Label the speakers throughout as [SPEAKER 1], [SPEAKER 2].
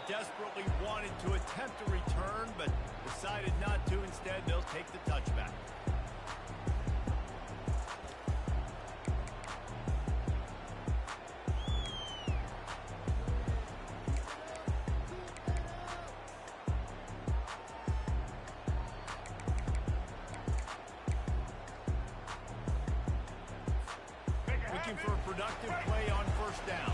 [SPEAKER 1] desperately wanted to attempt a return, but decided not to. Instead, they'll take the touchback. Looking for a productive play on first down.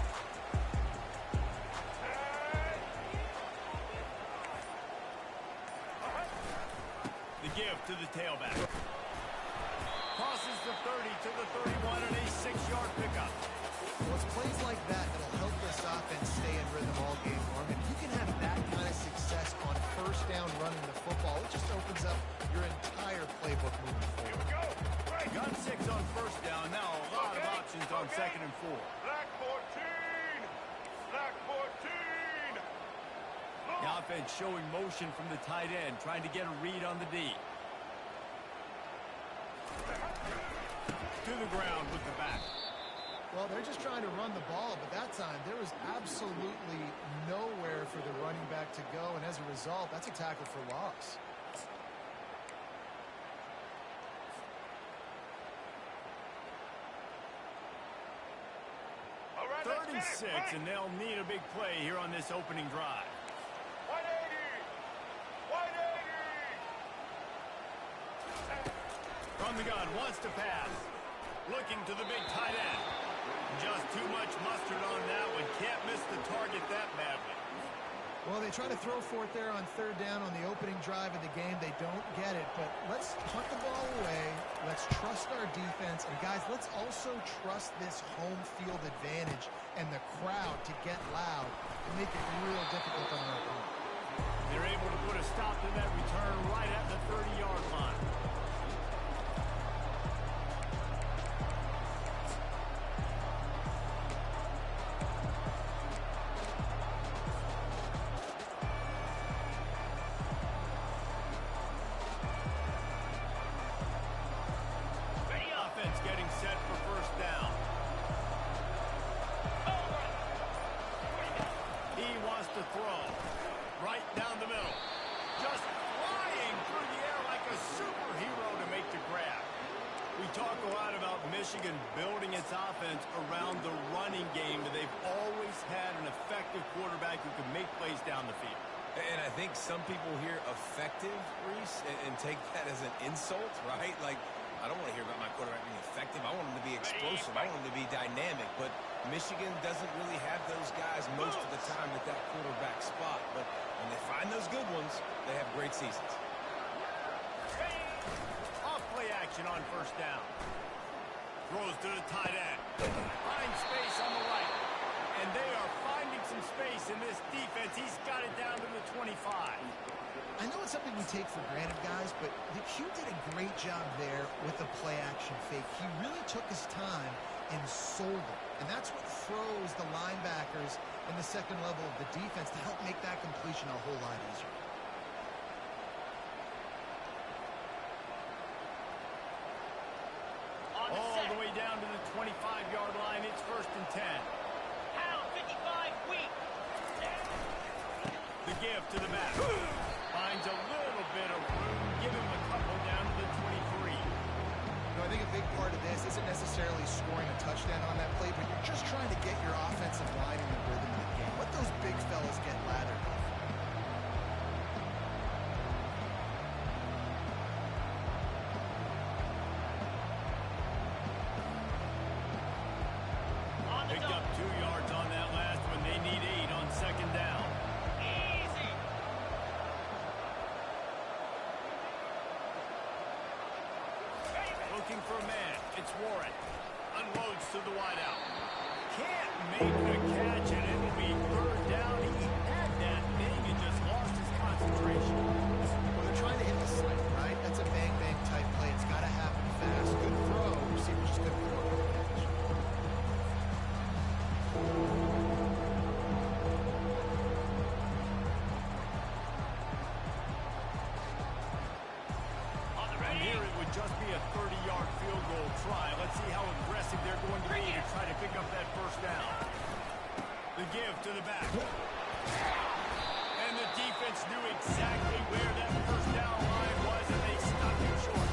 [SPEAKER 1] The give to the tailback. Crosses the 30 to the 31 and a 6-yard pickup.
[SPEAKER 2] Well, it's plays like that that'll help this offense stay in rhythm all game long. And you can have that kind of success on first down running the football. It just opens up your entire playbook moving forward.
[SPEAKER 1] Here we go. Got 6 on first down. Now a lot of options on 2nd and 4.
[SPEAKER 3] Black 14. Black 14.
[SPEAKER 1] The offense showing motion from the tight end, trying to get a read on the D. To the ground with the back.
[SPEAKER 2] Well, they're just trying to run the ball, but that time there was absolutely nowhere for the running back to go, and as a result, that's a tackle for loss.
[SPEAKER 3] All right,
[SPEAKER 1] 36, and they'll need a big play here on this opening drive.
[SPEAKER 3] 180. 180.
[SPEAKER 1] From the gun, wants to pass. Looking to the big tight end. Just too much mustard on that one. Can't miss the target that badly.
[SPEAKER 2] Well, they try to throw for it there on 3rd down on the opening drive of the game. They don't get it, but let's punt the ball away. Let's trust our defense. And, guys, let's also trust this home field advantage and the crowd to get loud and make it real difficult on our opponent.
[SPEAKER 1] They're able to put a stop to that return right at the 30-yard line. Getting set for first down. He wants to throw right down the middle. Just flying through the air like a superhero to make the grab. We talk a lot about Michigan building its offense around the running game, but they've always had an effective quarterback who can make plays down the field.
[SPEAKER 4] And I think some people hear effective, Reese, and take that as an insult, right? Like, I don't want to hear about my quarterback being effective. I want him to be explosive. I want him to be dynamic. But Michigan doesn't really have those guys most of the time at that quarterback spot. But when they find those good ones, they have great seasons.
[SPEAKER 1] Off play action on first down. Throws to the tight end. Finds space on the right. And they are finding some space in this defense. He's got it down to the 25.
[SPEAKER 2] I know it's something we take for granted, guys, but the Q did a great job there with the play-action fake. He really took his time and sold it. And that's what froze the linebackers in the second level of the defense to help make that completion a whole lot easier.
[SPEAKER 1] All the way down to the 25-yard line. It's 1st and 10.
[SPEAKER 5] Pound 55 weak.
[SPEAKER 1] The give to the back. Finds a little bit of room. Give him a couple down to the 23.
[SPEAKER 2] I think a big part of this isn't necessarily scoring a touchdown on that play, but you're just trying to get your offensive line in the rhythm of the game. Let those big fellas get lathered.
[SPEAKER 1] Picked up 2 yards on that last one. They need 8 on 2nd down.
[SPEAKER 5] Easy.
[SPEAKER 1] Looking for a man. It's Warren. Unloads to the wideout. Can't make the catch, and it'll be 3rd down. He had that thing and just lost his concentration.
[SPEAKER 2] Well, they're trying to hit the slant, right? That's a bang-bang type play. It's got to happen fast. Good throw. Receiver just couldn't throw it.
[SPEAKER 1] Just be a 30-yard field goal try. Let's see how aggressive they're going to be to try to pick up that first down. The give to the back. And the defense knew exactly where that first down line was, and they stopped him short.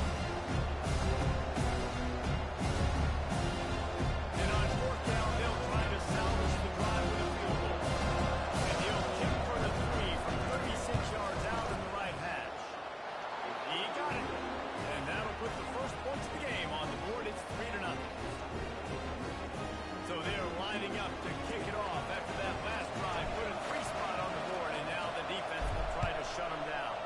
[SPEAKER 1] And on fourth down, they'll try to salvage the drive with a field goal. And he'll kick for the 3 from 36 yards out in the right hash. He got it. And that'll put the first points of the game on the board. It's 3-0. So they're lining up to kick it off after that last drive. Put a 3 spot on the board, and now the defense will try to shut them down.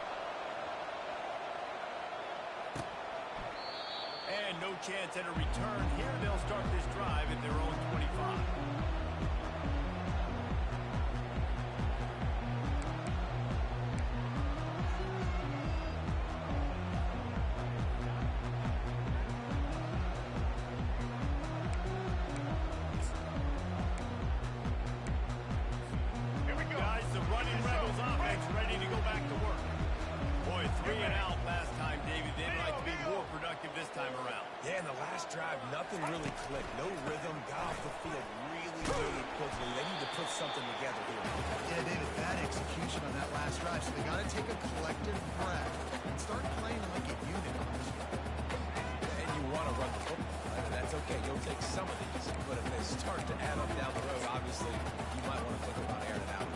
[SPEAKER 1] And no chance at a return. Here they'll start this drive at their own 25.
[SPEAKER 3] Here we go.
[SPEAKER 1] Guys, the running Rebels offense ready to go back to work. Boy, 3 and out last time, David. They'd like to be more productive this time around.
[SPEAKER 4] Yeah, in the last drive, nothing really clicked. No rhythm, got off the field really quickly. They need to put something together here.
[SPEAKER 2] Yeah, David, bad execution on that last drive, so they got to take a collective breath and start playing like a unit.
[SPEAKER 4] And you want to run the football, right? And that's okay. You'll take some of these, but if they start to add up down the road, obviously, you might want to think about airing it out.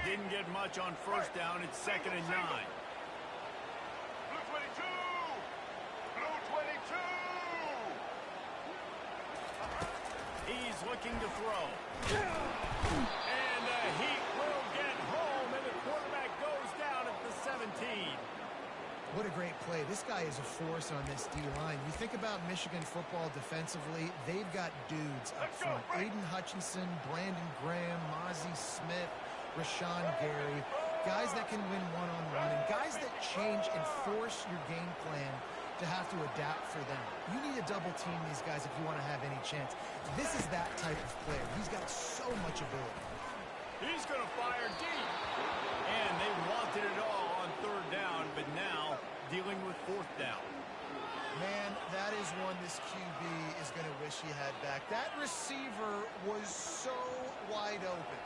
[SPEAKER 1] Didn't get much on first down. It's 2nd and 9.
[SPEAKER 3] Blue 22. Blue 22.
[SPEAKER 1] He's looking to throw. And the Heat will get home, and the quarterback goes down at the 17.
[SPEAKER 2] What a great play. This guy is a force on this D-line. You think about Michigan football defensively, they've got dudes up front. Aiden Hutchinson, Brandon Graham, Mozzie Smith, Rashawn Gary. Guys that can win one-on-one, and guys that change and force your game plan to have to adapt for them. You need to double team these guys if you want to have any chance. This is that type of player. He's got so much ability.
[SPEAKER 1] He's going to fire deep. And they wanted it all on 3rd down, but now dealing with 4th down.
[SPEAKER 2] Man, that is one this QB is going to wish he had back. That receiver was so wide open.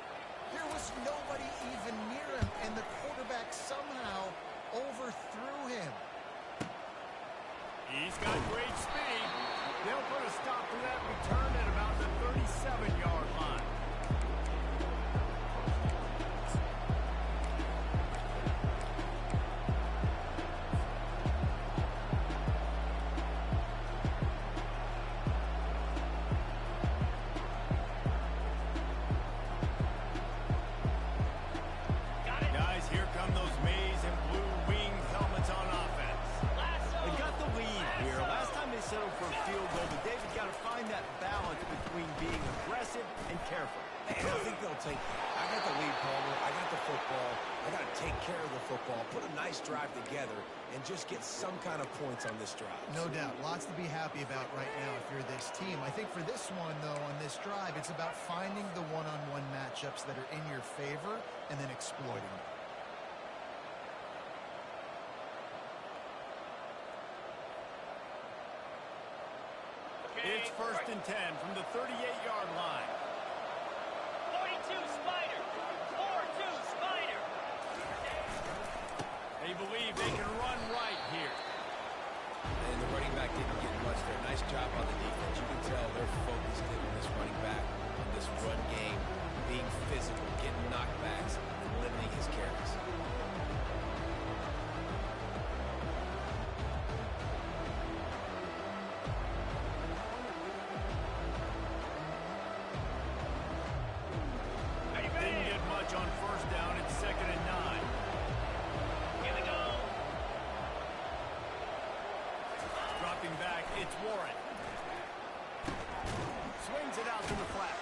[SPEAKER 2] There was nobody even near him, and the quarterback somehow overthrew him.
[SPEAKER 1] He's got great speed. They'll put a stop to that return at about the 37-yard line. Guys, here come those maize and blue winged helmets on offense. They got the lead here. Last time they settled for a field goal, but David got to find that balance between being aggressive and careful.
[SPEAKER 4] And I think they'll take that. I got the lead, Palmer. I got the football. I got to take care of the football, put a nice drive together, and just get some kind of points on this drive.
[SPEAKER 2] No doubt. Lots to be happy about right now if you're this team. I think for this one, though, on this drive, it's about finding the one-on-one matchups that are in your favor and then exploiting them.
[SPEAKER 1] It's 1st and 10 from the 38-yard line.
[SPEAKER 5] 42 Spider. 4-2 Spider.
[SPEAKER 1] They believe they can run right here.
[SPEAKER 4] And the running back didn't get much there. Nice job on the defense. You can tell they're focused in on this running back, on this run game, being physical, getting knockbacks, and limiting his carries.
[SPEAKER 1] Didn't get much on first down. It's 2nd and 9.
[SPEAKER 5] Here we go.
[SPEAKER 1] Dropping back, it's Warren. Swings it out to the flat.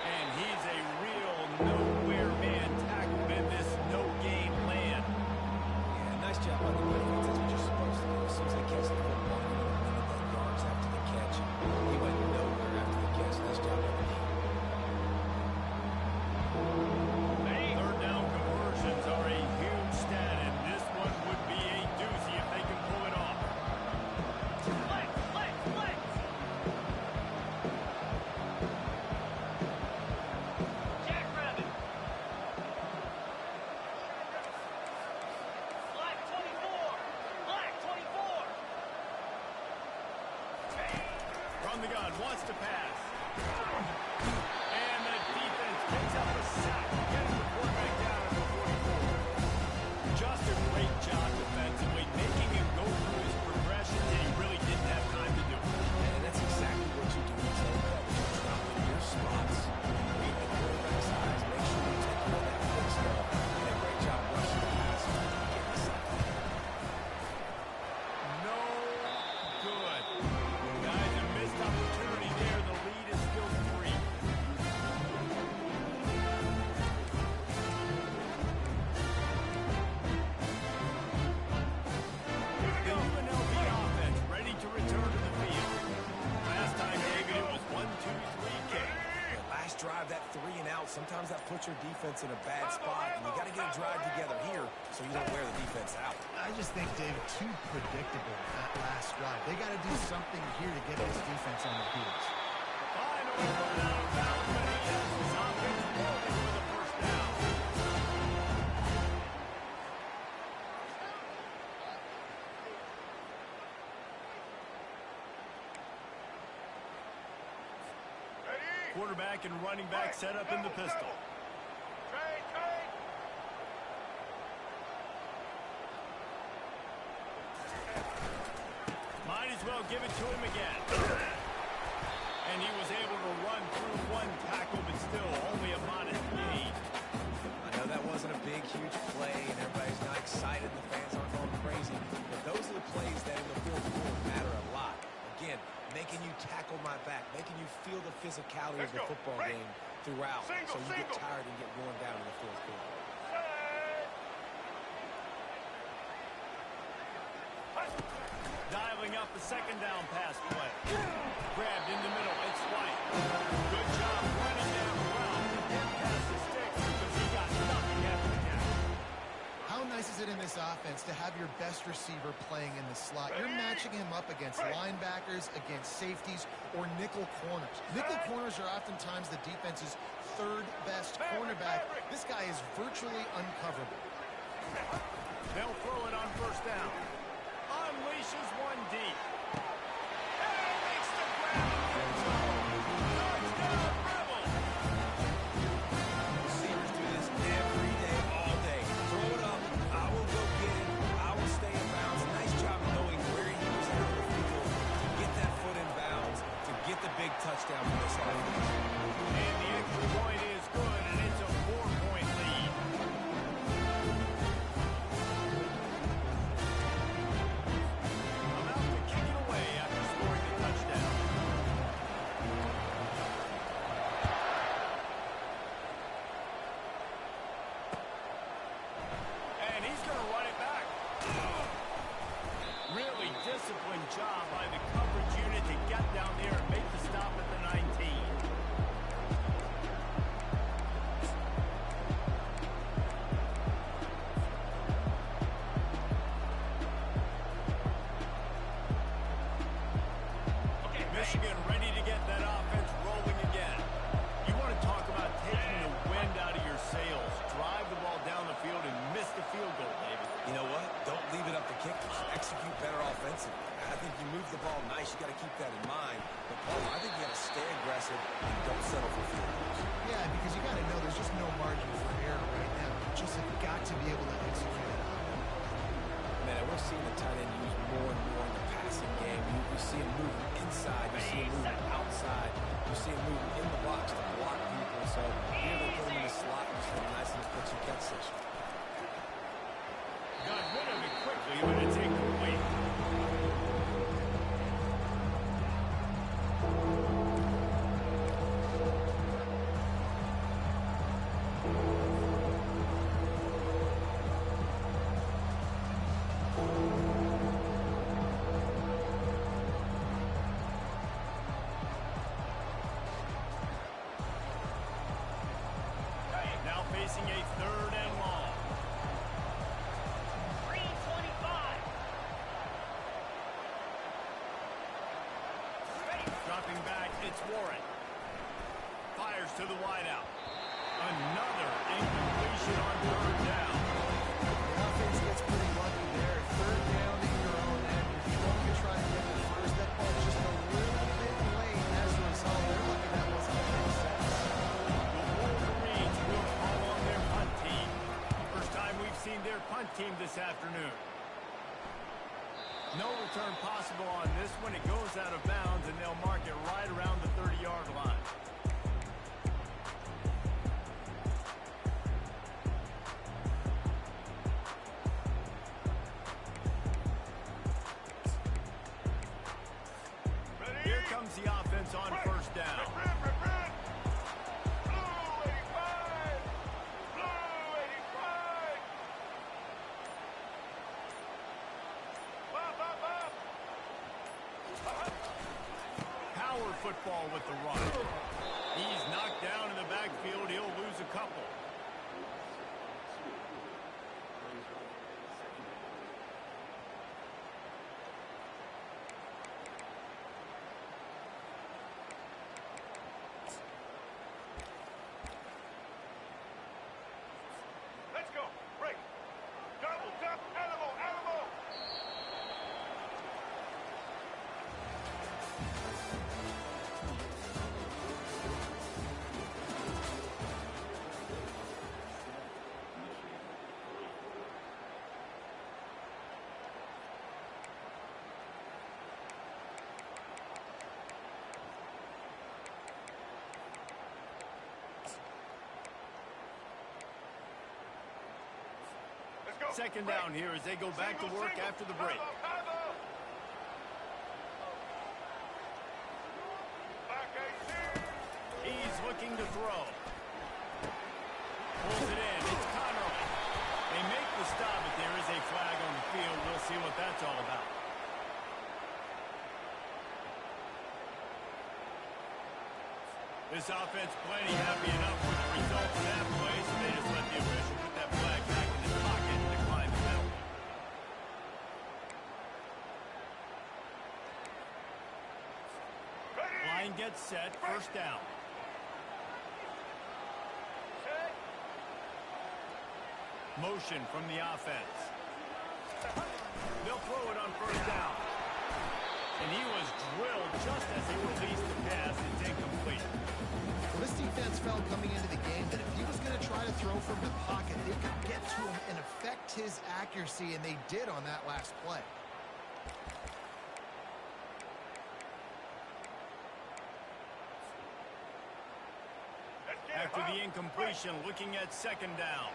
[SPEAKER 1] And he's a real nowhere man tackled in this no-game land.
[SPEAKER 4] Yeah, nice job on the defense. That's what you're supposed to do. As soon as they catch the football, you don't limit that yards after the catch. He went nowhere after the catch. Nice job on the defense.
[SPEAKER 1] 3rd down conversions are a huge stat, and this one would be a doozy if they can pull it off.
[SPEAKER 5] Flex, flex, flex.
[SPEAKER 1] from the gun, wants to pass. And the defense picks up a sack, getting the quarterback down at the 44. Just a great job defensively, making him go through his progressions, and he really didn't have time to do it.
[SPEAKER 4] And that's exactly what you do in zone coverage. You drop in your spots, read the quarterback's eyes, make sure you take care of that footstep, and a great job rushing the passer and getting the sack.
[SPEAKER 1] No good. Guys, a missed opportunity there. The lead is still 3. The UNLV offense ready to return to the field. Last time, David, it was 1-2-3 kick.
[SPEAKER 4] Last drive, that 3 and out, sometimes that puts your defense in a bad spot, and you got to get a drive together here so you don't wear the defense out.
[SPEAKER 2] I just think, David, too predictable that last drive. They got to do something here to get this defense on their heels.
[SPEAKER 1] Finally run out of bounds, but he has his offense rolling with a first down.
[SPEAKER 3] Ready?
[SPEAKER 1] Quarterback and running back set up in the pistol.
[SPEAKER 3] Train, train.
[SPEAKER 1] Might as well give it to him again. And he was able to run through one tackle, but still only a modest gain.
[SPEAKER 4] I know that wasn't a big, huge play, and everybody's not excited, the fans aren't going crazy, but those are the plays that in the fourth quarter matter a lot. Again, making you tackle my back, making you feel the physicality of the football game throughout, so you get tired and get worn down in the fourth quarter.
[SPEAKER 1] Dialing up the second down pass play. Grabbed in the middle. It's White. Good job running down the route. Didn't pass the sticks because he got nothing after the catch.
[SPEAKER 2] How nice is it in this offense to have your best receiver playing in the slot? You're matching him up against linebackers, against safeties, or nickel corners. Nickel corners are oftentimes the defense's third best cornerback. This guy is virtually uncoverable.
[SPEAKER 1] They'll throw it on first down. Unleashes one deep. And makes the grab in the end zone. Touchdown, Rebels!
[SPEAKER 4] Receivers do this every day, all day. Throw it up, I will go get it, I will stay in bounds. Nice job knowing where he was out of the field to get that foot in bounds, to get the big touchdown for this offense.
[SPEAKER 1] And the extra point is good, and it's a 4-point lead. About to kick it away after scoring the touchdown. And he's going to run it back. Really disciplined job by the coverage unit to get down there and make the stop at the 19. Michigan ready to get that offense rolling again. You want to talk about taking the wind out of your sails. Drive the ball down the field and miss the field goal, David.
[SPEAKER 4] You know what? Don't leave it up to kickers. Execute better offensively. I think you move the ball nice. You got to keep that in mind. But, Paul, I think you got to stay aggressive and don't settle for field goals.
[SPEAKER 2] Yeah, because you got to know there's just no margin for error right now. You just have got to be able to execute it.
[SPEAKER 4] Man, we're seeing the tight end used more and more in the passing game. You see him moving inside. You see him moving outside. You see him moving in the box to block people. So here they put him in the slot and just have a nice little pitch and catch session.
[SPEAKER 1] Got rid of it quickly, but it's incomplete. Now facing a third and long.
[SPEAKER 5] 3:25.
[SPEAKER 1] Dropping back, it's Warren. Fires to the wideout. Another incompletion on third down.
[SPEAKER 2] The offense gets pretty lucky there. Third down in your own end. You're trying to try to get the first. That ball just a little bit late.
[SPEAKER 1] team this afternoon. No return possible on this one. It goes out of bounds, and they'll mark it right around the 30-yard line. Here comes the offense on first down. Power football with the run. He's knocked down in the backfield. He'll lose a couple.
[SPEAKER 3] Let's go. Break. Double, jump, animal, animal. Let's go.
[SPEAKER 1] Second
[SPEAKER 3] Break.
[SPEAKER 1] down here as they go back to
[SPEAKER 3] Single,
[SPEAKER 1] work
[SPEAKER 3] single.
[SPEAKER 1] after the break.
[SPEAKER 3] Combo. Back 18.
[SPEAKER 1] He's looking to throw. Pulls it in. It's Connerly. They make the stop, but there is a flag on the field. We'll see what that's all about. This offense plenty happy enough with the results of that play, so they just let the official put that flag back in his pocket and decline the penalty.
[SPEAKER 3] Ready.
[SPEAKER 1] Line gets set. First down.
[SPEAKER 3] Set.
[SPEAKER 1] Motion from the offense. They'll throw it on first down. And he was drilled just as he released the pass. It's incomplete.
[SPEAKER 2] Well, this defense felt coming into the game that if he was going to try to throw from the pocket, they could get to him and affect his accuracy, and they did on that last play.
[SPEAKER 3] Let's get
[SPEAKER 1] After
[SPEAKER 3] it.
[SPEAKER 1] the incompletion, looking at second down.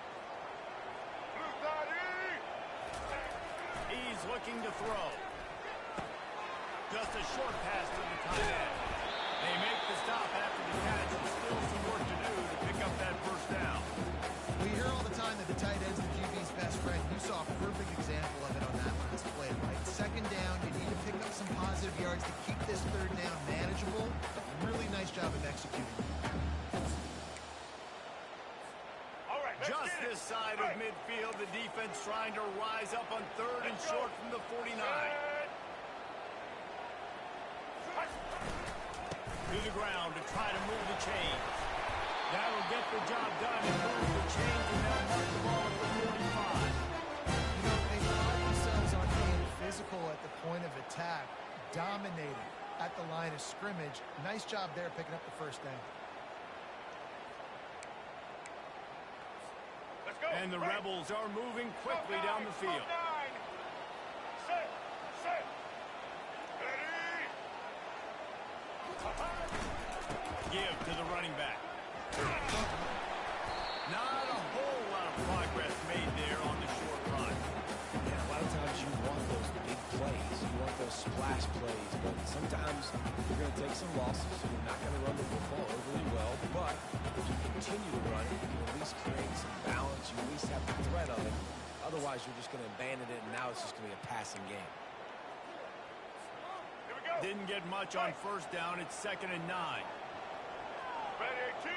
[SPEAKER 3] Blue body.
[SPEAKER 1] He's looking to throw. Just a short pass to the tight end. They make the stop after the catch, and still some work to do to pick up that first down.
[SPEAKER 2] We hear all the time that the tight end's the QB's best friend. You saw a perfect example of it on that last play, right? Second down, you need to pick up some positive yards to keep this third down manageable. Really nice job of executing.
[SPEAKER 3] All right, let's
[SPEAKER 1] Just
[SPEAKER 3] get it.
[SPEAKER 1] this side of midfield, the defense trying to rise up on third and
[SPEAKER 3] Let's go.
[SPEAKER 1] short from the 49. To the ground to try to move the chains. That'll get the job done and move the chains, and they'll mark the ball at the 45.
[SPEAKER 2] You know, they pride themselves on being physical at the point of attack, dominating at the line of scrimmage. Nice job there picking up the first down.
[SPEAKER 3] Let's go.
[SPEAKER 1] And the
[SPEAKER 3] Break.
[SPEAKER 1] Rebels are moving quickly down the field.
[SPEAKER 3] Set. Set. Ready.
[SPEAKER 1] Give to the running back. Not a whole lot of progress made there on the short run.
[SPEAKER 4] Yeah, a lot of times you want those big plays. You want those splash plays. But sometimes you're going to take some losses. You're not going to run the football overly well. But if you continue to run it, you can at least create some balance. You at least have the threat of it. Otherwise, you're just going to abandon it, and now it's just going to be a passing game.
[SPEAKER 3] Here we go.
[SPEAKER 1] Didn't get much on first down. It's 2nd and 9.
[SPEAKER 3] Ready, 18.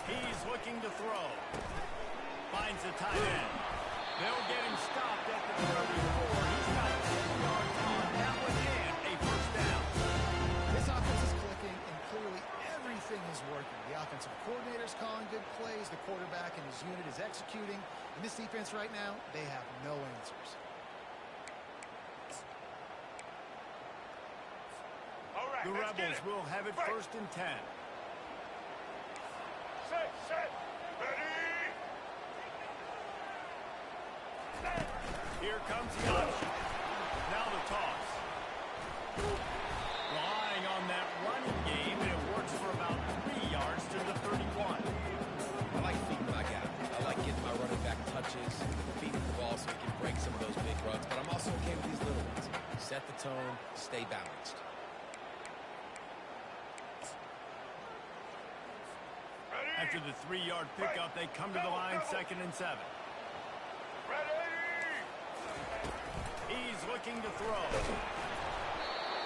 [SPEAKER 1] He's looking to throw. Finds the tight end. They'll get him stopped at the 34. He's got 2 yards on that one and a first down.
[SPEAKER 2] This offense is clicking, and clearly everything is working. The offensive coordinator's calling good plays. The quarterback and his unit is executing. And this defense right now, they have no answers.
[SPEAKER 3] All right,
[SPEAKER 1] The
[SPEAKER 3] let's get
[SPEAKER 1] Rebels
[SPEAKER 3] it.
[SPEAKER 1] will have it
[SPEAKER 3] Break.
[SPEAKER 1] 1st and 10.
[SPEAKER 3] Set. Ready.
[SPEAKER 1] Here comes the option. Now the toss. Relying on that running game, and it works for about 3 yards to the 31.
[SPEAKER 4] I like feeding my guy. I like getting my running back touches, feeding the ball so he can break some of those big runs. But I'm also okay with these little ones. Set the tone, stay balanced.
[SPEAKER 1] After the 3-yard pickup, they come to the line 2nd and 7. He's looking to throw.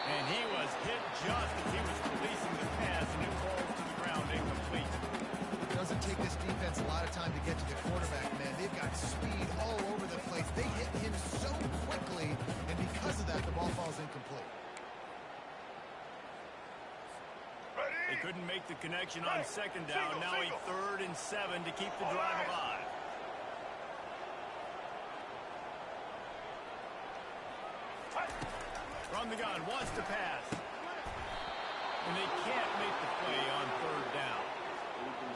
[SPEAKER 1] And he was hit just as he was releasing the pass, and it falls to the ground incomplete.
[SPEAKER 2] It doesn't take this defense a lot of time to get to the quarterback, man. They've got speed all over the place. They hit him so quickly, and because of that, the ball falls incomplete.
[SPEAKER 1] They couldn't make the connection on 2nd down. Now a 3rd and 7 to keep the drive alive. From the gun, wants to pass. And they can't make the play on 3rd down.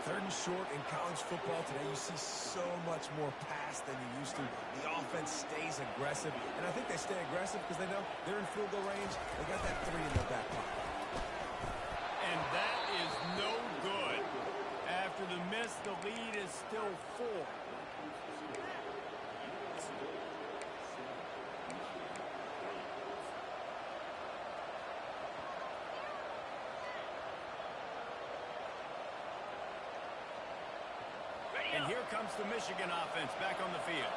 [SPEAKER 4] 3rd and short in college football today, you see so much more pass than you used to. The offense stays aggressive, and I think they stay aggressive because they know they're in field goal range. They got that 3 in their back pocket.
[SPEAKER 1] And that is no good. After the miss, the lead is still 4. And here comes the Michigan offense back on the field.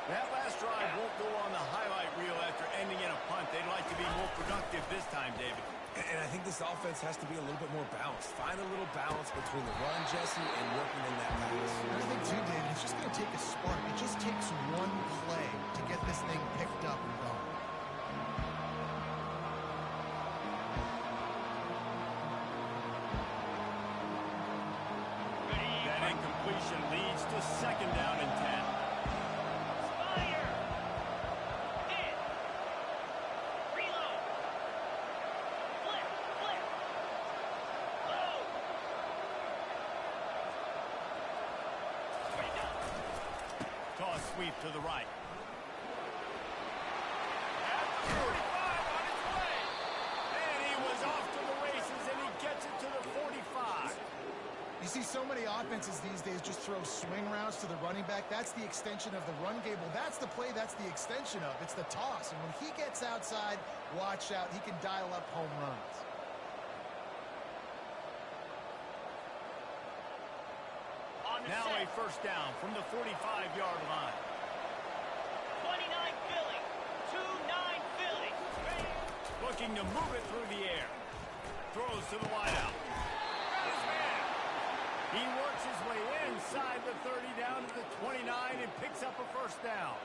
[SPEAKER 1] That last drive won't go on the highlight reel after ending in a punt. They'd like to be more productive this time, David.
[SPEAKER 4] And I think this offense has to be a little bit more balanced. Find a little balance between the run, Jesse, and working in that pass.
[SPEAKER 2] I think, too, David, it's just going to take a spark. It just takes one play to get this thing picked up and going.
[SPEAKER 1] That incompletion leads to 2nd down and 10.
[SPEAKER 5] Spider. Hit. Reload. Flip. Load. Ready to go.
[SPEAKER 1] Toss sweep to the right. At the 45 on his way. And he was off to the races, and he gets it to the 45.
[SPEAKER 2] You see so many offenses these days just throw swing routes to the running back. That's the extension of the run game. Well, that's the play that's the extension of. It's the toss. And when he gets outside, watch out. He can dial up home runs.
[SPEAKER 1] Now a 1st down from the 45-yard line.
[SPEAKER 5] 29 Philly. 2-9 Philly.
[SPEAKER 1] Looking to move it through the air. Throws to the wideout. Got his man. He works his way inside the 30 down to the 29 and picks up a 1st down.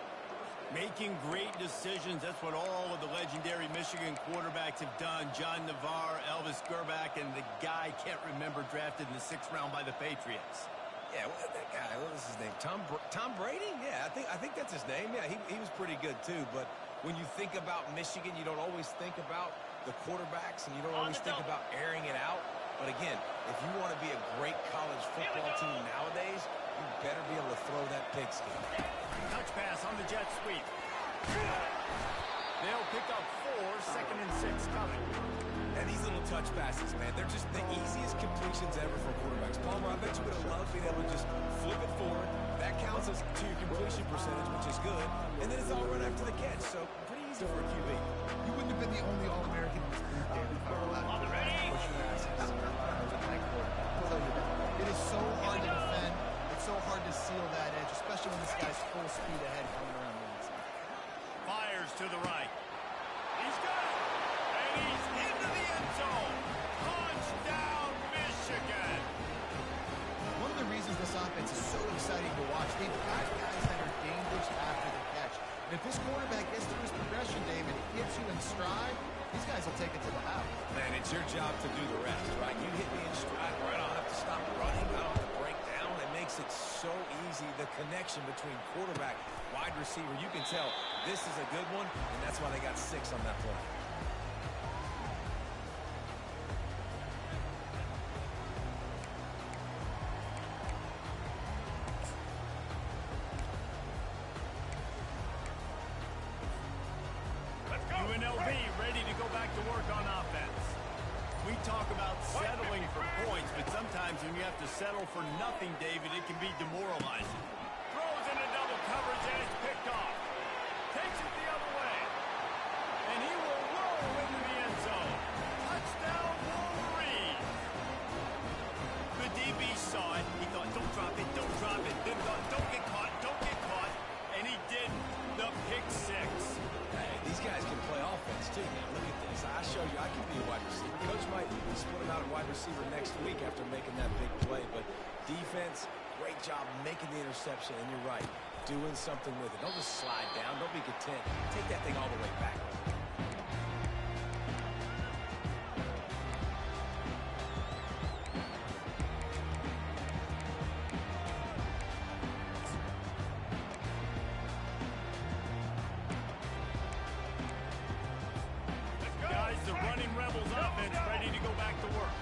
[SPEAKER 1] Making great decisions. That's what all of the legendary Michigan quarterbacks have done. John Navarre, Elvis Gerbach, and the guy can't remember drafted in the 6th round by the Patriots.
[SPEAKER 4] Yeah, that guy, what was his name? Tom Brady? Yeah, I think that's his name. Yeah, he was pretty good too. But when you think about Michigan, you don't always think about the quarterbacks, and you don't always think about airing it out. But again, if you want to be a great college football team nowadays, you better be able to throw that pigskin.
[SPEAKER 1] Touch pass on the jet sweep. They'll pick up 4, 2nd and 6 coming.
[SPEAKER 4] And these little touch passes, man, they're just the easiest completions ever for quarterbacks. Palmer, I bet you would have loved being able to just flip it forward. That counts as to your completion percentage, which is good. And then it's all run after the catch, so pretty easy for a QB.
[SPEAKER 2] You wouldn't have been the only All-American in this group, David, if I were allowed to push your asses. It is so hard to defend. It's so hard to seal that edge, especially when this guy's full speed ahead coming around the inside.
[SPEAKER 1] Fires to the right. He's got it. And he's into the end zone. Touchdown, Michigan.
[SPEAKER 2] One of the reasons this offense is so exciting to watch, they've got guys that are dangerous after the catch. And if this quarterback gets through his progression, David, hits you in stride, these guys will take it to the house.
[SPEAKER 4] Man, it's your job to do the rest, right? You hit me in stride, right? I don't have to stop running. I don't have to break down. It makes it so easy, the connection between quarterback, wide receiver. You can tell this is a good one, and that's why they got 6 on that play.
[SPEAKER 1] sometimes when you have to settle for nothing, David, it can be demoralizing. Throws into double coverage, and it's picked off. Takes it the other way. And he will roll into the end zone. Touchdown, Wolverine. The DB saw it. He thought, don't drop it, don't drop it. Then thought, don't get caught, don't get caught. And he didn't. The pick six.
[SPEAKER 4] Hey, these guys can play offense, too. Now, look at this. I showed you I can be a wide receiver. Coach might split him out at wide receiver next week after making that big play. But defense, great job making the interception. And you're right, doing something with it. Don't just slide down. Don't be content. Take that thing all the way back.
[SPEAKER 1] Guys, the running Rebels offense ready to go back to work.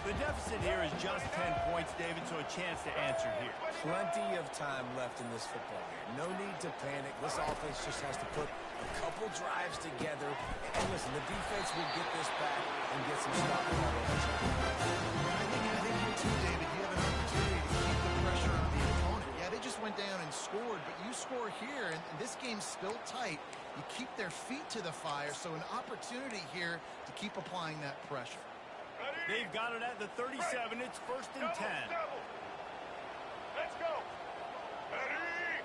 [SPEAKER 1] The deficit here is just 10 points, David, so a chance to answer here.
[SPEAKER 4] Plenty of time left in this football game. No need to panic. This offense just has to put a couple drives together. And listen, the defense will get this back and get some stopping all over the time.
[SPEAKER 2] I think you too, David, you have an opportunity to keep the pressure on the opponent. Yeah, they just went down and scored, but you score here, and this game's still tight. You keep their feet to the fire, so an opportunity here to keep applying that pressure.
[SPEAKER 1] They've got it at the 37. It's first and 10.
[SPEAKER 3] Double. Let's go. Ready.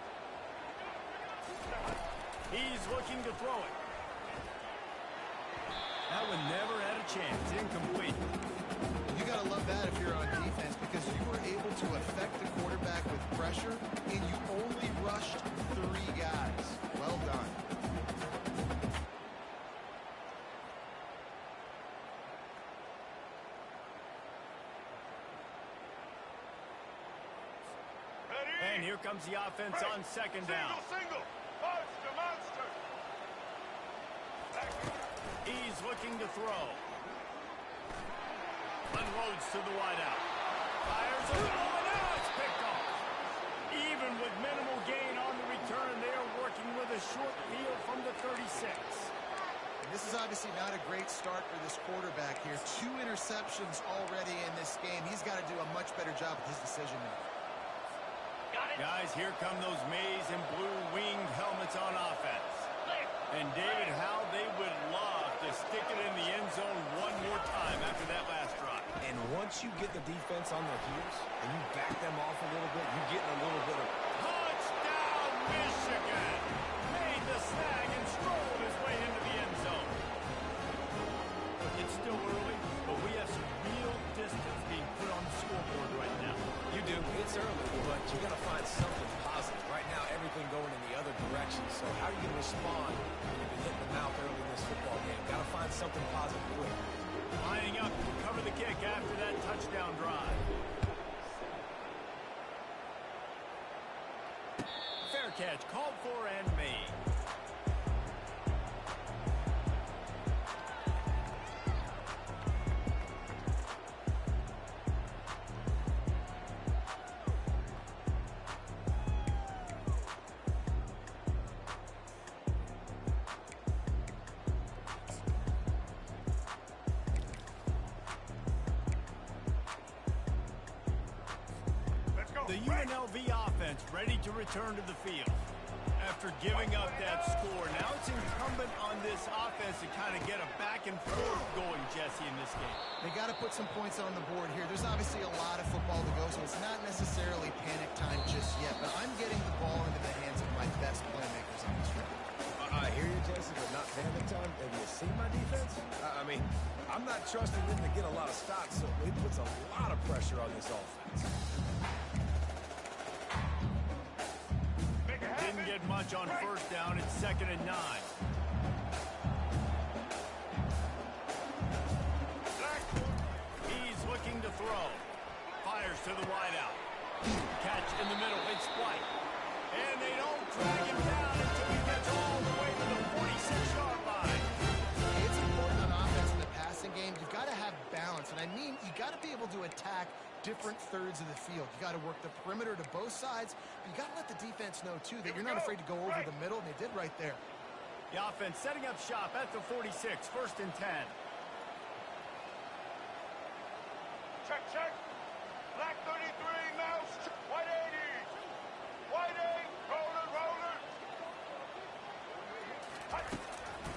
[SPEAKER 1] He's looking to throw it. That one never had a chance. Incomplete.
[SPEAKER 2] You got to love that if you're on defense because you were able to affect the quarterback with pressure, and you only rushed 3 guys. Well done.
[SPEAKER 1] And here comes the offense on second down.
[SPEAKER 3] Single. Monster, monster.
[SPEAKER 1] He's looking to throw. Unloads to the wideout. Fires a ball, and now it's picked off. Even with minimal gain on the return, they are working with a short field from the 36.
[SPEAKER 2] And this is obviously not a great start for this quarterback here. 2 interceptions already in this game. He's got to do a much better job with his decision making.
[SPEAKER 1] Guys, here come those maize and blue winged helmets on offense. And David, how they would love to stick it in the end zone one more time after that last drive.
[SPEAKER 4] And once you get the defense on their heels and you back them off a little bit, you get a little bit of
[SPEAKER 1] Touchdown, Michigan! Made the snag and strolled his way into the end zone. It's still early, but we have some real distance being put on the scoreboard right now.
[SPEAKER 4] You do. It's early, but you got to find something positive. Right now, everything going in the other direction. So how are you going to respond when you've been hit in the mouth early in this football game? Got to find something positive quick.
[SPEAKER 1] Lining up to cover the kick after that touchdown drive. Fair catch called for and made. The UNLV offense ready to return to the field. After giving up that score, now it's incumbent on this offense to kind of get a back and forth going, Jesse, in this game.
[SPEAKER 2] They got to put some points on the board here. There's obviously a lot of football to go, so it's not necessarily panic time just yet, but I'm getting the ball into the hands of my best playmakers on this field.
[SPEAKER 4] I hear you, Jesse, but not panic time. Have you seen my defense? I mean, I'm not trusting them to get a lot of stops, so it puts a lot of pressure on this offense.
[SPEAKER 1] Didn't get much on first down. It's 2nd and 9. He's looking to throw. Fires to the wideout. Catch in the middle. It's White. And they don't drag him down until he gets all the way to the 46-yard line.
[SPEAKER 2] It's important on offense in the passing game. You've got to have balance, and I mean you got to be able to attack different thirds of the field. You got to work the perimeter to both sides, but you got to let the defense know, too, that you're not afraid to go over the middle, and they did right there.
[SPEAKER 1] The offense setting up shop at the 46, 1st and 10.
[SPEAKER 3] Check, check. Black 33, mouse. White 80s. White 8, roller, roller.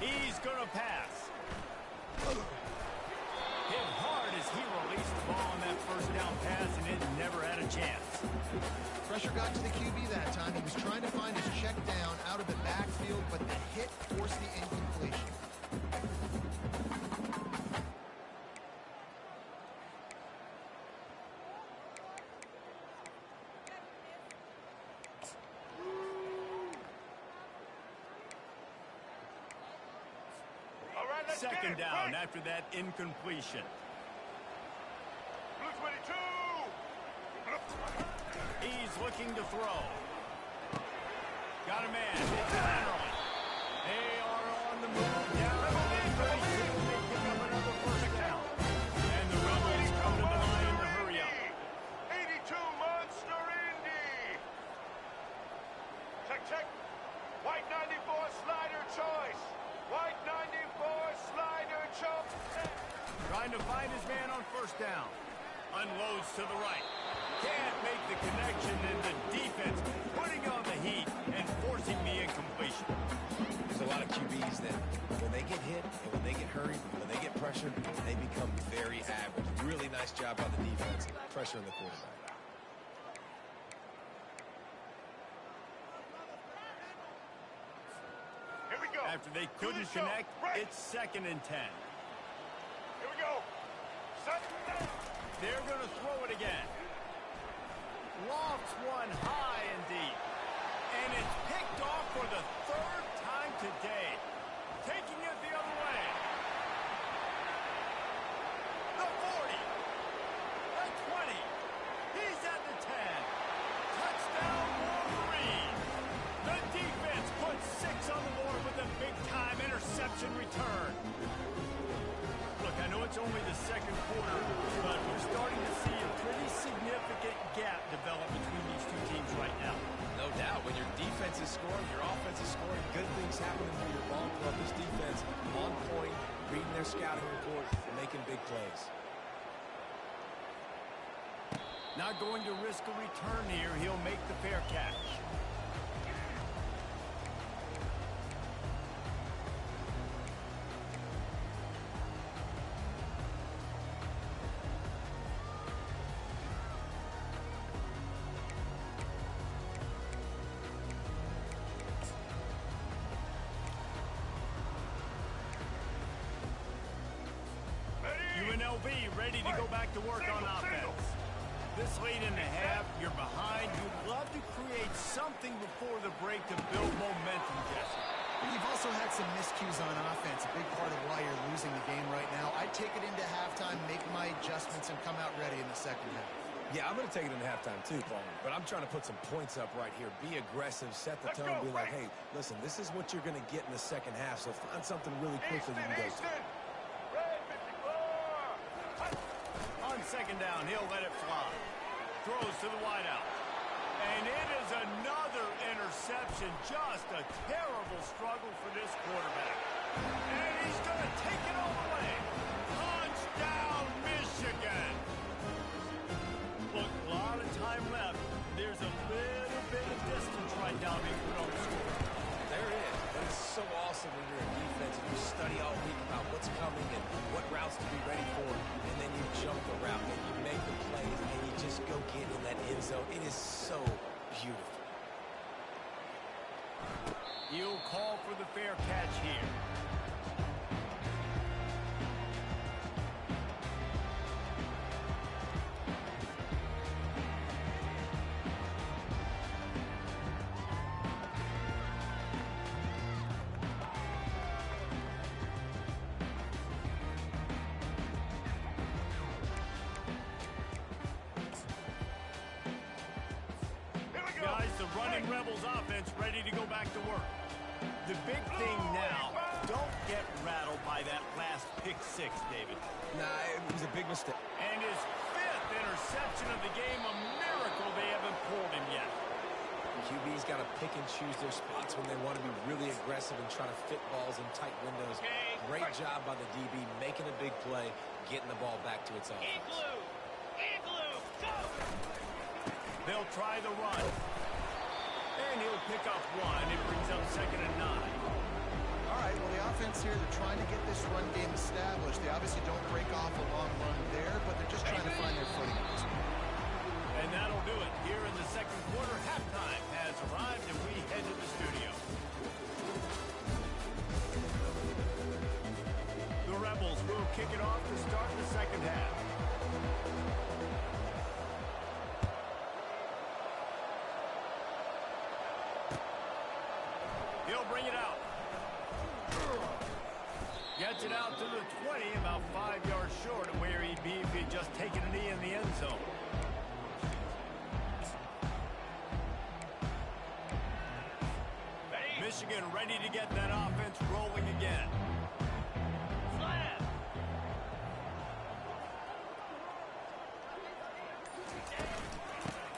[SPEAKER 1] He's going to pass. Hit hard as he released the ball on that first down pass, and it never had a chance.
[SPEAKER 2] Pressure got to the QB that time. He was trying to find his check down out of the backfield, but the hit forced the incompletion.
[SPEAKER 3] All right, let's get
[SPEAKER 1] Second
[SPEAKER 3] it.
[SPEAKER 1] down
[SPEAKER 3] Right.
[SPEAKER 1] after that incompletion.
[SPEAKER 3] Blue 22.
[SPEAKER 1] He's looking to throw. Got a man. It's laterally. They are on the move down. And pretty soon they pick up another first down. And the Rebels come to the line in the hurry up.
[SPEAKER 3] 82 Monster Indy. Check, check. White 94 slider choice. White 94 slider choice.
[SPEAKER 1] Trying to find his man on first down. Unloads to the right. Can't make the connection, and the defense putting on the heat and forcing the incompletion.
[SPEAKER 4] There's a lot of QBs that when they get hit and when they get hurried, when they get pressured, they become very average. Really nice job by the defense, pressuring the quarterback.
[SPEAKER 3] Here we go.
[SPEAKER 1] After they
[SPEAKER 3] Do
[SPEAKER 1] couldn't
[SPEAKER 3] the show.
[SPEAKER 1] connect,
[SPEAKER 3] Right.
[SPEAKER 1] it's 2nd and 10.
[SPEAKER 3] Here we go. Set.
[SPEAKER 1] They're going to throw it again. Lofts one high and deep. And it's picked off for the 3rd time today. Taking it the other way. The 40. The 20. He's at the 10. Touchdown Wolverine. The defense puts 6 on the board with a big-time interception return. Look, I know it's only the 2nd quarter, but we're starting to see a pretty significant gap develop between these two teams right now.
[SPEAKER 4] No doubt, when your defense is scoring, your offense is scoring, good things happening for your ball club. This defense on point, reading their scouting report, making big plays.
[SPEAKER 1] Not going to risk a return here. He'll make the fair catch. UNLV ready to go back to work on offense. This late in the half, you're behind. You'd love to create something before the break to build momentum, Jesse.
[SPEAKER 2] You've also had some miscues on offense, a big part of why you're losing the game right now. I'd take it into halftime, make my adjustments, and come out ready in the second half.
[SPEAKER 4] Yeah, I'm going to take it into halftime too, Paul. But I'm trying to put some points up right here. Be aggressive, set the
[SPEAKER 3] Let's
[SPEAKER 4] tone,
[SPEAKER 3] go,
[SPEAKER 4] be like,
[SPEAKER 3] Frank.
[SPEAKER 4] hey, listen, this is what you're going to get in the second half, so find something really quickly you can go to.
[SPEAKER 3] Easton. Red 54.
[SPEAKER 1] On 2nd down, he'll let it fly. Throws to the wideout. And it is another interception. Just a terrible struggle for this quarterback. And he's going to take it all the way. Touchdown, Michigan. Look, a lot of time left. There's a little bit of distance right now being put on the score.
[SPEAKER 4] There it is. But it's so awesome when you're in defense and you study all week about what's coming and what routes to be ready for, and then you jump the route and you make the plays and you just go get in that end zone. It is so beautiful.
[SPEAKER 1] You'll call for the fair catch here.
[SPEAKER 3] Here we go.
[SPEAKER 1] Guys, the running Rebels offense ready to go back to work. The big thing now, don't get rattled by that last pick-6, David.
[SPEAKER 4] Nah, it was a big mistake.
[SPEAKER 1] And his 5th interception of the game, a miracle they haven't pulled him yet.
[SPEAKER 4] QB's got to pick and choose their spots when they want to be really aggressive and try to fit balls in tight windows. Great job by the DB, making a big play, getting the ball back to its offense.
[SPEAKER 5] Igloo! Igloo! Go!
[SPEAKER 1] They'll try the run. And he'll pick up one. It brings up 2nd and 9.
[SPEAKER 2] All right, well, the offense here, they're trying to get this run game established. They obviously don't break off a long run there, but they're just trying to find their footing at this point.
[SPEAKER 1] And that'll do it. Here in the second quarter, halftime has arrived, and we head to the studio. The Rebels will kick it off to start the second half. He'll bring it out. Gets it out to the 20, about 5 yards short of where he'd be if he'd just taken a knee in the end zone. Michigan ready to get that offense rolling again.
[SPEAKER 5] Slam!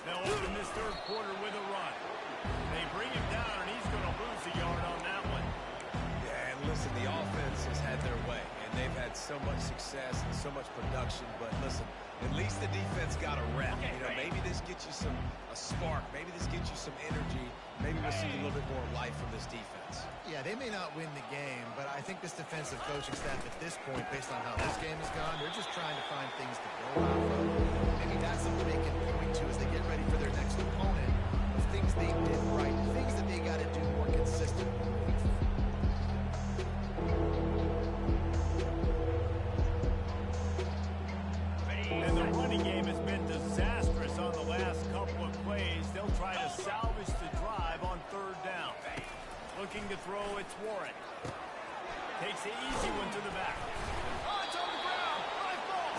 [SPEAKER 1] They'll open this third quarter with a run. They bring him down, and he's going to lose a yard on that one.
[SPEAKER 4] Yeah, and listen, the offense has had their way, and they've had so much success and so much production. But listen, at least the defense got a rep.
[SPEAKER 5] Okay,
[SPEAKER 4] You know,
[SPEAKER 5] great.
[SPEAKER 4] maybe this gets you a spark. Maybe this gets you some energy. Maybe we'll see a little bit more life from this defense.
[SPEAKER 2] Yeah, they may not win the game, but I think this defensive coaching staff at this point, based on how this game has gone, they're just trying to find things to go off of. Maybe that's something they can point to as they get ready for their next opponent, of things they did right, things that they got to do more consistently.
[SPEAKER 1] And the running game has been disastrous on the last couple of plays. They'll try to salvage the drive on third down. Looking to throw, it's Warren. Takes the easy one to the back. Oh, it's on the ground. High ball.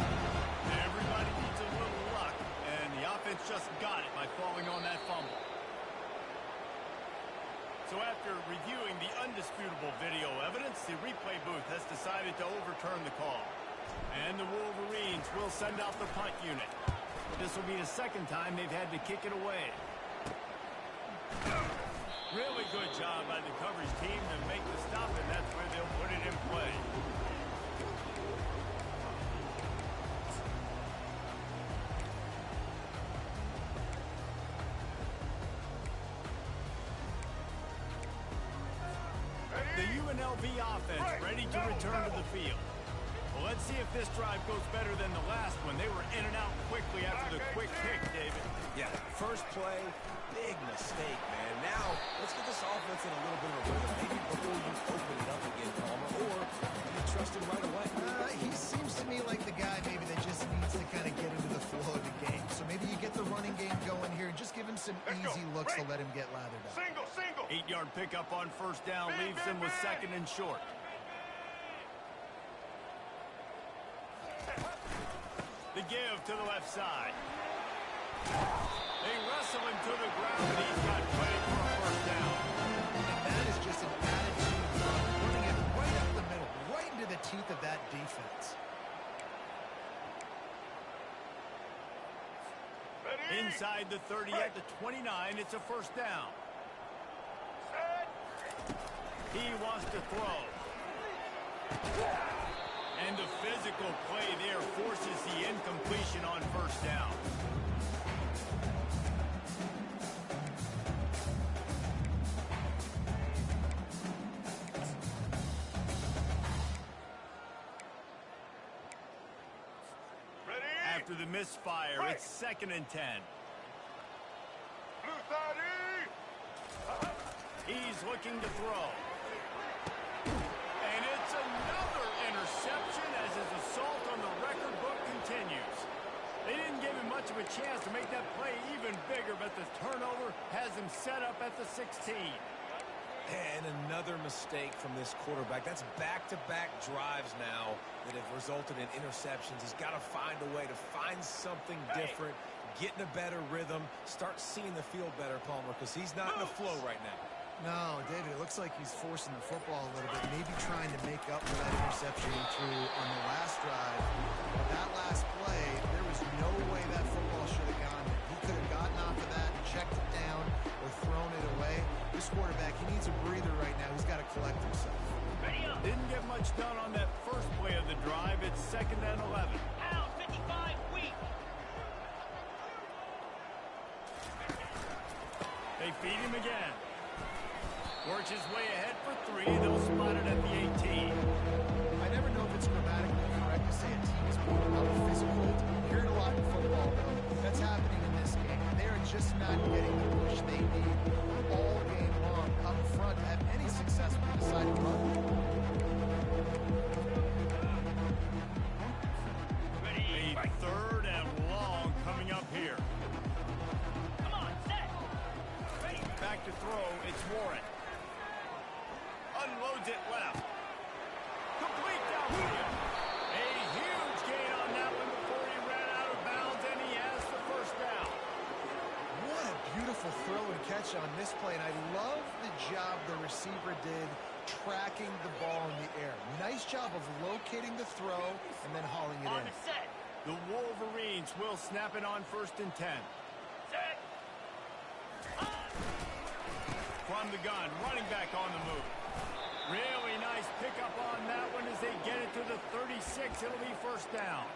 [SPEAKER 1] Everybody needs a little luck, and the offense just got it by falling on that fumble. So after reviewing the undisputable video evidence, the replay booth has decided to overturn the call. And the Wolverines will send out the punt unit. This will be the second time they've had to kick it away. Really good job by the coverage team to make the stop, and that's where they'll put it in play. The UNLV offense ready to return to the field. Well, let's see if this drive goes better than the last one. They were in and out quickly after the quick kick, David.
[SPEAKER 4] Yeah, first play, big mistake, man. Now, let's get this offense in a little bit of a rhythm. Maybe before you open it up again, Palmer, or you trust him right away.
[SPEAKER 2] He seems to me like the guy maybe that just needs to kind of get into the flow of the game. So maybe you get the running game going here and just give him some easy looks to let him get lathered up.
[SPEAKER 3] Single, single.
[SPEAKER 1] 8-yard pickup on first down leaves them with 2nd and short. The give to the left side. They wrestle him to the ground, and he's got plenty for a first down.
[SPEAKER 2] And that is just an attitude run, running it right up the middle, right into the teeth of that defense.
[SPEAKER 3] Ready?
[SPEAKER 1] Inside the 30 at the 29, it's a first down.
[SPEAKER 3] Set.
[SPEAKER 1] He wants to throw. And the physical play there forces the incompletion on first down.
[SPEAKER 3] Ready?
[SPEAKER 1] After the misfire, it's 2nd and 10.
[SPEAKER 3] Blue 30.
[SPEAKER 1] He's looking to throw. And it's another interception as his assault on the record book continues. They didn't give him much of a chance to make that play even bigger, but the turnover has him set up at the 16.
[SPEAKER 4] And another mistake from this quarterback. That's back-to-back drives now that have resulted in interceptions. He's got to find a way to find something different, get in a better rhythm, start seeing the field better, Palmer, because he's not in the flow right now.
[SPEAKER 2] No, David, it looks like he's forcing the football a little bit, maybe trying to make up for that interception he threw on the last drive. But that last play, there was no way that football should have gone there. He could have gotten off of that, checked it down, or thrown it away. This quarterback, he needs a breather right now. He's got to collect himself.
[SPEAKER 5] Ready up.
[SPEAKER 1] Didn't get much done on that first play of the drive. It's 2nd and 11.
[SPEAKER 5] Pound 55 weak.
[SPEAKER 1] Beat him again. Works his way ahead for 3. They'll spot it at the 18.
[SPEAKER 2] I never know if it's grammatically correct to say a team is being out physical. You hear it a lot in football, though. That's happening in this game. They are just not getting the push they need all game long up front to have any success with the deciding run.
[SPEAKER 1] A 3rd and long coming up here.
[SPEAKER 5] Come on, set. Ready.
[SPEAKER 1] Back to throw. It's Warren. Unloads it left. Complete downfield. A huge gain on that one before he ran out of bounds, and he has the first down.
[SPEAKER 2] What a beautiful throw and catch on this play, and I love the job the receiver did tracking the ball in the air. Nice job of locating the throw and then hauling it
[SPEAKER 5] On
[SPEAKER 2] in.
[SPEAKER 5] the set.
[SPEAKER 1] The Wolverines will snap it on 1st and 10.
[SPEAKER 5] Set.
[SPEAKER 1] From the gun, running back on the move. Really nice pickup on that one as they get it to the 36. It'll be first down.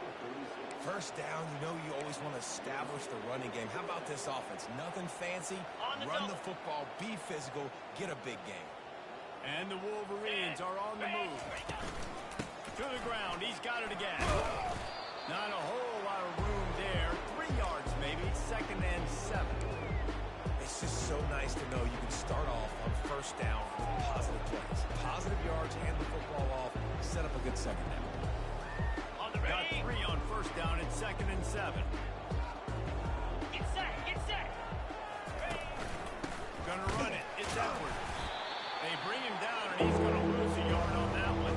[SPEAKER 4] First down, you know you always want to establish the running game. How about this offense? Nothing fancy.
[SPEAKER 5] On the
[SPEAKER 4] Run
[SPEAKER 5] double.
[SPEAKER 4] the football, be physical, get a big game.
[SPEAKER 1] And the Wolverines are on the move. To the ground, he's got it again. Not a whole lot of room there. 3 yards maybe, 2nd and 7.
[SPEAKER 4] It's just so nice to know you can start off on first down with positive plays. Positive yards, hand the football off, set up a good second down.
[SPEAKER 5] On the
[SPEAKER 1] Got
[SPEAKER 5] ready.
[SPEAKER 1] 3 on first down at 2nd and 7.
[SPEAKER 5] Get set. Get set. Ready.
[SPEAKER 1] Gonna run it. It's Edwards. They bring him down, and he's gonna lose a yard on that one.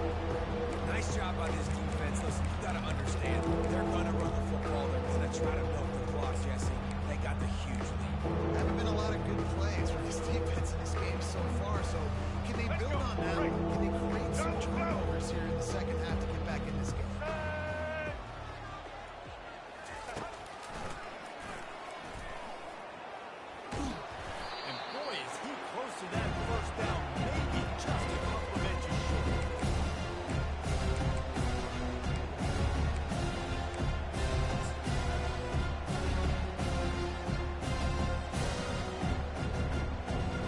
[SPEAKER 4] Nice job by this defense. Listen, you got to understand, they're going to run the football. They're going to try to milk the clock, Jesse. They got the huge lead.
[SPEAKER 2] Haven't been a lot of good plays from this defense in this game so far, so can they build on that? Can they create some turnovers here in the second half to get back in this game?
[SPEAKER 1] And boy, is he close to that first down. Maybe just a couple of inches short.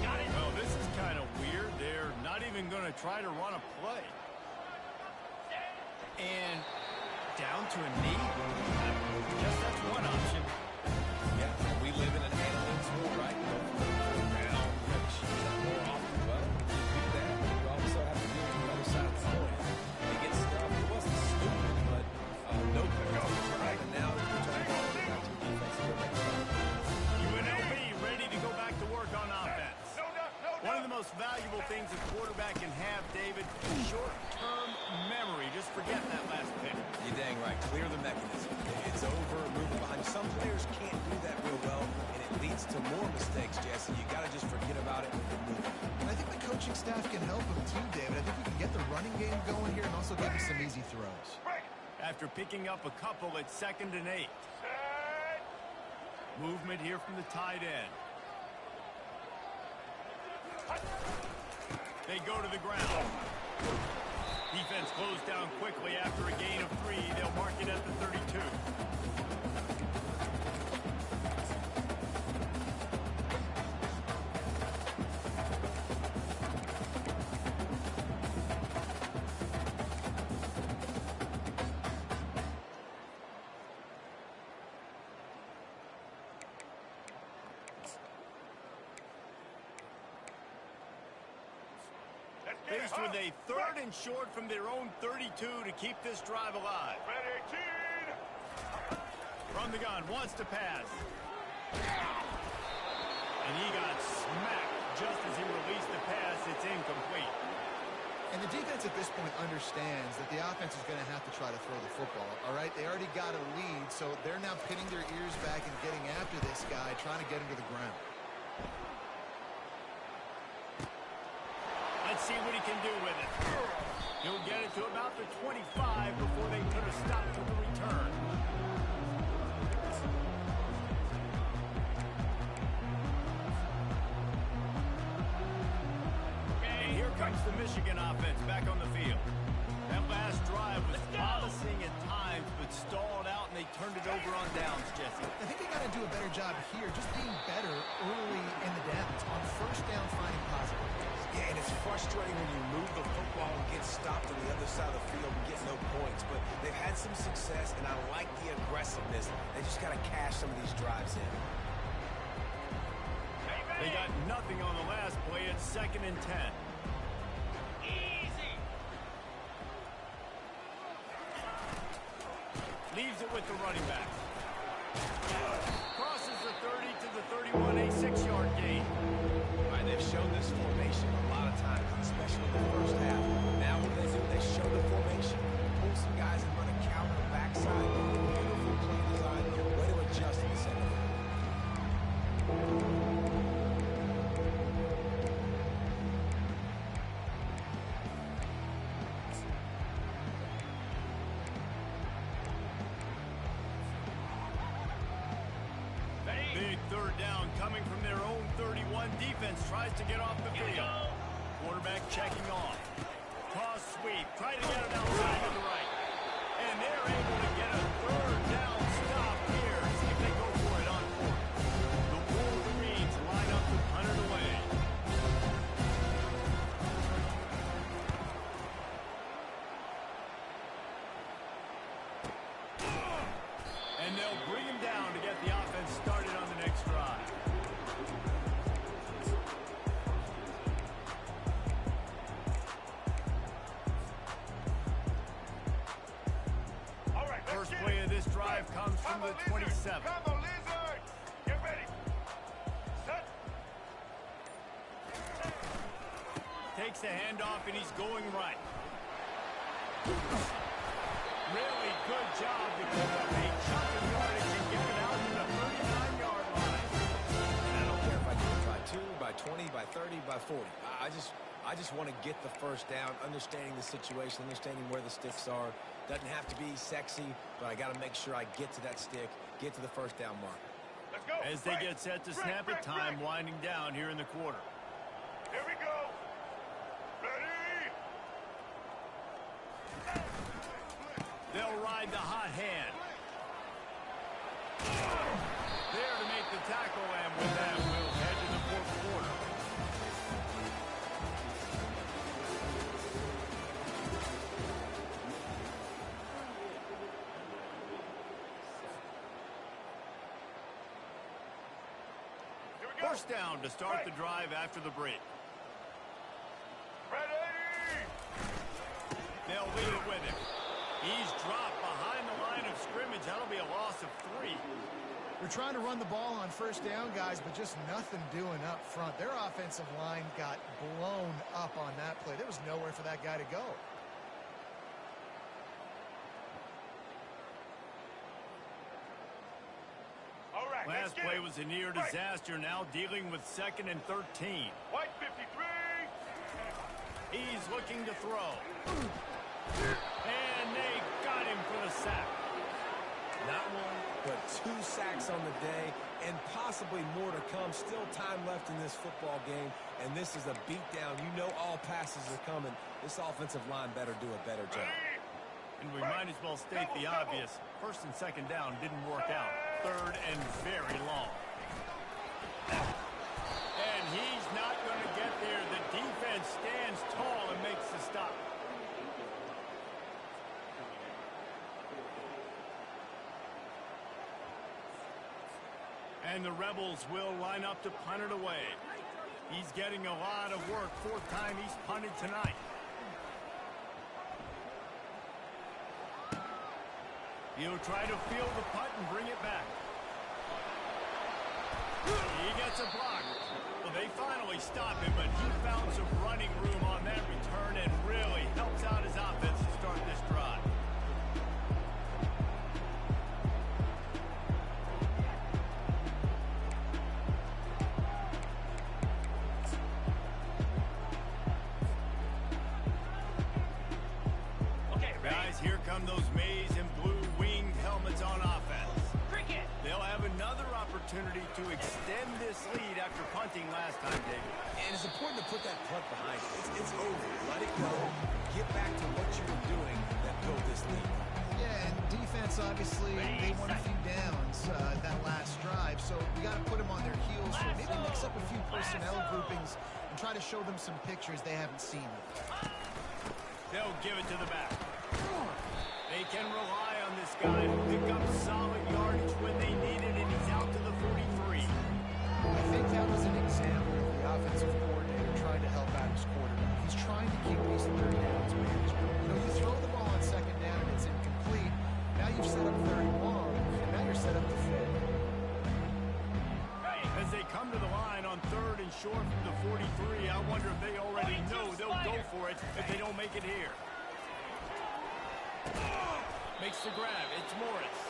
[SPEAKER 5] Got it.
[SPEAKER 1] Well, this is kind of weird. They're not even going to try to run a play. And down to a knee? I guess that's one option.
[SPEAKER 4] Yeah, we live in an analytics world, right? Now, shoot up more often. Well, you do that. You also have to deal with the other side of the coin. They get stuff. It wasn't stupid, but no points. Right? And now they're trying to go back to the defense and go back to
[SPEAKER 1] UNLV ready to go back to work on offense. One of the most valuable things a quarterback can have, David, short-term memory. Just forget that last pick.
[SPEAKER 4] You're dang right. Clear the mechanism. It's over. Move it behind. Some players can't do that real well, and it leads to more mistakes, Jesse. You got to just forget about it and move it.
[SPEAKER 2] And I think the coaching staff can help him too, David. I think we can get the running game going here and also give him some easy throws.
[SPEAKER 1] After picking up a couple at 2nd and 8. Movement here from the tight end. They go to the ground. Defense closed down quickly after a gain of 3. They'll mark it at the 32. Faced with a 3rd and short from their own 32 to keep this drive alive. From the gun, wants to pass. And he got smacked just as he released the pass. It's incomplete.
[SPEAKER 2] And the defense at this point understands that the offense is going to have to try to throw the football, all right? They already got a lead, so they're now pinning their ears back and getting after this guy, trying to get him to the ground.
[SPEAKER 1] Let's see what he can do with it. He'll get it to about the 25 before they put a stop to the return. And here comes the Michigan offense back on the field. That last drive was promising at times, but stalled out, and they turned it over on downs, Jesse?
[SPEAKER 2] I think they got to do a better job here, just being better early in the downs. On first down, finding positive plays.
[SPEAKER 4] Yeah, and it's frustrating when you move the football and get stopped on the other side of the field and get no points. But they've had some success, and I like the aggressiveness. They just got to cash some of these drives in.
[SPEAKER 1] They got nothing on the last play. It's 2nd and 10.
[SPEAKER 5] Easy.
[SPEAKER 1] Leaves it with the running back. Crosses the 30 to the 31, a 6-yard gain.
[SPEAKER 4] All right, they've shown this formation a lot of times, especially in the first half. Now what do? They show the formation, pull some guys and run a counter backside. Beautiful play design. Way to adjust in the second half.
[SPEAKER 1] Big 3rd down coming from their own 31. Defense tries to get off the
[SPEAKER 5] Here we
[SPEAKER 1] field.
[SPEAKER 5] go.
[SPEAKER 1] Quarterback checking off. Toss sweep. Try to get it outside to the right. And they're able to get a 3rd down stop here. See if they go for it on 4th. The Wolverines line up to punt it away. And they'll bring him down to get the offense started on the next drive.
[SPEAKER 3] All right, let's
[SPEAKER 1] First
[SPEAKER 3] get
[SPEAKER 1] play
[SPEAKER 3] it.
[SPEAKER 1] of this drive comes from
[SPEAKER 3] Come
[SPEAKER 1] the
[SPEAKER 3] on, Lizards.
[SPEAKER 1] 27.
[SPEAKER 3] Come on, Lizards. Get ready. Set.
[SPEAKER 1] Takes the handoff, and he's going right. Really good job to pick up a chunk of yardage and get it out to the 39-yard line.
[SPEAKER 4] And I don't care if I do it by 2, by 20, by 30, by 40. I just want to get the first down, understanding the situation, understanding where the sticks are. Doesn't have to be sexy, but I got to make sure I get to that stick, get to the first down mark.
[SPEAKER 3] Let's go.
[SPEAKER 1] As they get set to snap it, time winding down here in the quarter.
[SPEAKER 3] Here we go. Ready.
[SPEAKER 1] They'll ride the hot hand. There to make the tackle, and with that, we'll head to the 4th quarter.
[SPEAKER 3] Here we go.
[SPEAKER 1] First down to start the drive after the break.
[SPEAKER 3] Ready.
[SPEAKER 1] They'll lead it with him. He's dropped behind the line of scrimmage. That'll be a loss of 3.
[SPEAKER 2] They're trying to run the ball on first down, guys, but just nothing doing up front. Their offensive line got blown up on that play. There was nowhere for that guy to go.
[SPEAKER 3] All right, let's
[SPEAKER 1] Last
[SPEAKER 3] get
[SPEAKER 1] play
[SPEAKER 3] it.
[SPEAKER 1] was a near
[SPEAKER 3] Right.
[SPEAKER 1] disaster. Now dealing with 2nd and 13.
[SPEAKER 3] White 53.
[SPEAKER 1] He's looking to throw. And they got him for the sack.
[SPEAKER 4] Not 1, but 2 sacks on the day, and possibly more to come. Still time left in this football game, and this is a beatdown. You know all passes are coming. This offensive line better do a better job.
[SPEAKER 3] Ready.
[SPEAKER 1] And we might as well state the obvious. 1st and 2nd down didn't work out. 3rd and very long. And he's not going to get there. The defense stands tall and makes the stop. And the Rebels will line up to punt it away. He's getting a lot of work. 4th time he's punted tonight. He'll try to field the punt and bring it back. He gets a block. Well, they finally stop him, but he found some running room on that return and really helps out his offense to start this drive.
[SPEAKER 5] Okay, ready.
[SPEAKER 1] Guys, here come those maize and blue winged helmets on offense.
[SPEAKER 5] Cricket.
[SPEAKER 1] They'll have another opportunity to extend this lead after punting last time, David.
[SPEAKER 4] And it's important to put that punt behind you. It's over. Let it go. Get back to what you were doing that built this lead.
[SPEAKER 2] Yeah, and defense, obviously, they won a few downs that last drive, so you got to put them on their heels. So maybe mix up a few personnel groupings and try to show them some pictures they haven't seen yet.
[SPEAKER 1] They'll give it to the back. They can rely on this guy to pick up solid yardage when they need it, and he's out to the 43.
[SPEAKER 2] I think that was an example of the offensive coordinator trying to help out his quarterback. He's trying to keep these third downs manageable. You know, you throw the ball on second down and it's incomplete. Now you've set up third and long, and now you're set up to fail.
[SPEAKER 1] As they come to the line on third and short from the 43, I wonder if they already know they'll go for it if they don't make it here. Makes the grab. It's Morris.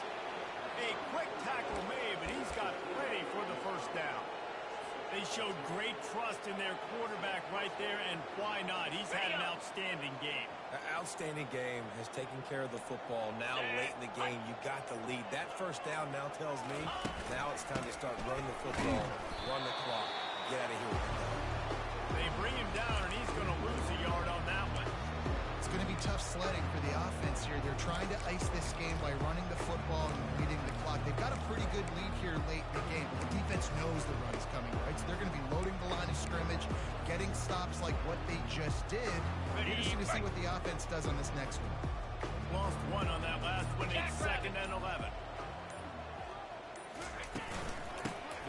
[SPEAKER 1] A quick tackle made, but he's got plenty for the first down. They showed great trust in their quarterback right there, and why not? He's had an outstanding game.
[SPEAKER 4] An outstanding game, has taken care of the football. Now late in the game, you got the lead. That first down now tells me now it's time to start running the football, run the clock, get out of here.
[SPEAKER 1] They bring him down, and he's going to lose a yard on that one.
[SPEAKER 2] It's going to be tough sledding for the offense here. They're trying to ice this game by running the football and leading the clock. They've got a pretty good lead here late in the game, but the defense knows the run is coming, right? So they're going to be loading the line of scrimmage, getting stops like what they just did. Interesting to see what the offense does on this next one.
[SPEAKER 1] Lost one on that last one. It's second and 11.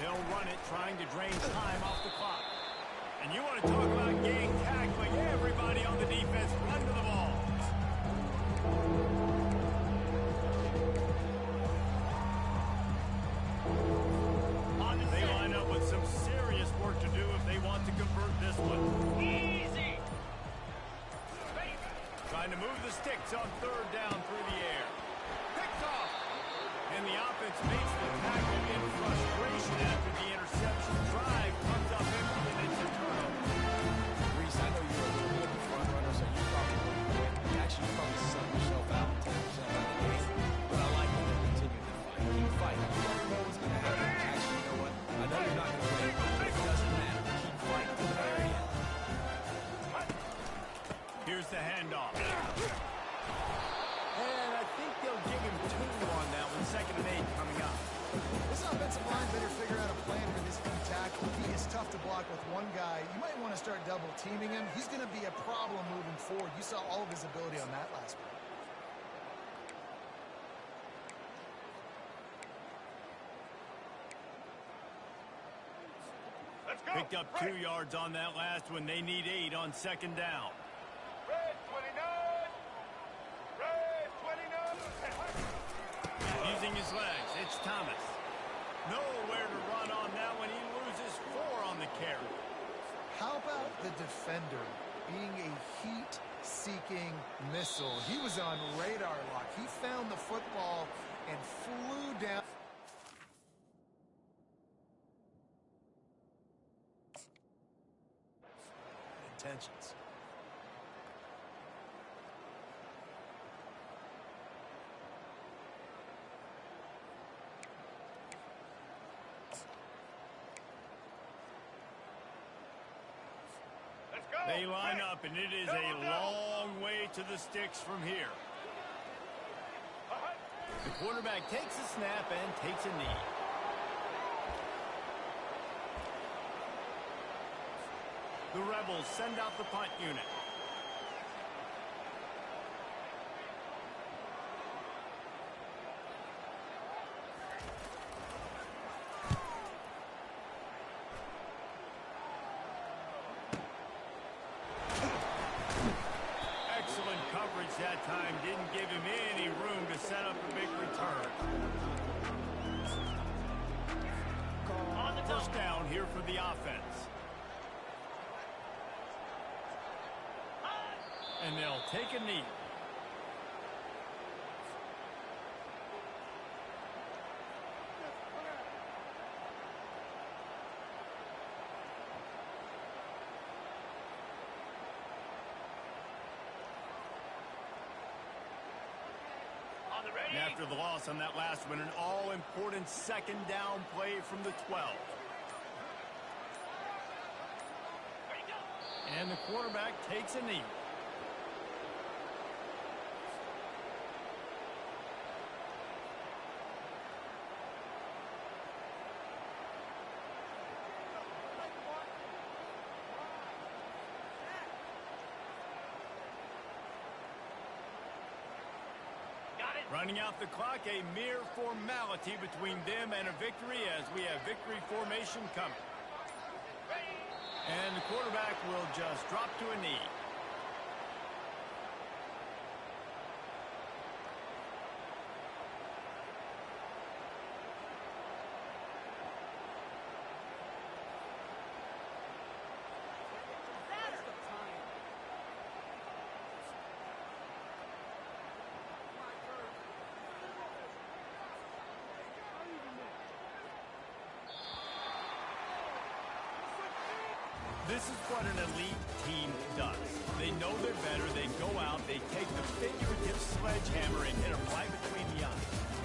[SPEAKER 1] They'll run it, trying to drain time off the clock. And you want to talk about gang tackling. Everybody on the defense run to the ball. They line up with some serious work to do if they want to convert this one.
[SPEAKER 5] Easy.
[SPEAKER 1] Trying to move the sticks on third down through the air. Picked off. And the offense makes the tackle in frustration after the interception. Drive comes up empty, and it's a turnover.
[SPEAKER 4] Reese, I know you're a little bit of a front runner, so you probably sunk yourself out and take yourself out of the game. But I like you to continue to fight. Keep fighting. You never know what's going to happen. Actually, you know what? I know you're not going to win, but it doesn't matter. Keep fighting to the very end.
[SPEAKER 1] Here's the handoff. And I think they'll give him 2 on that one. Second and 8 coming up.
[SPEAKER 2] This offensive line better figure out a plan for this key tackle. He is tough to block with one guy. You might want to start double teaming him. He's going to be a problem moving forward. You saw all of his ability on that last play.
[SPEAKER 3] Let's go.
[SPEAKER 1] Picked up 2 yards on that last one. They need 8 on second down.
[SPEAKER 3] Red 29. Red 29.
[SPEAKER 1] Using his legs, it's Thomas. Nowhere to run on that one. He loses 4 on the carry.
[SPEAKER 2] How about the defender being a heat-seeking missile? He was on radar lock. He found the football and flew down. Intentions.
[SPEAKER 3] Let's go.
[SPEAKER 1] They line up, and it is a long way to the sticks from here. The quarterback takes a snap and takes a knee. The Rebels send out the punt unit. Excellent coverage that time. Didn't give him any room to set up a big return.
[SPEAKER 5] On the
[SPEAKER 1] First
[SPEAKER 5] top.
[SPEAKER 1] down here for the offense. And they'll take a knee.
[SPEAKER 5] On the ready.
[SPEAKER 1] And after the loss on that last one, an all-important second down play from the 12.
[SPEAKER 5] Ready, go.
[SPEAKER 1] And the quarterback takes a knee. Running out the clock, a mere formality between them and a victory as we have victory formation coming. And the quarterback will just drop to a knee. This is what an elite team does. They know they're better. They go out. They take the figurative sledgehammer and hit them right between the eyes.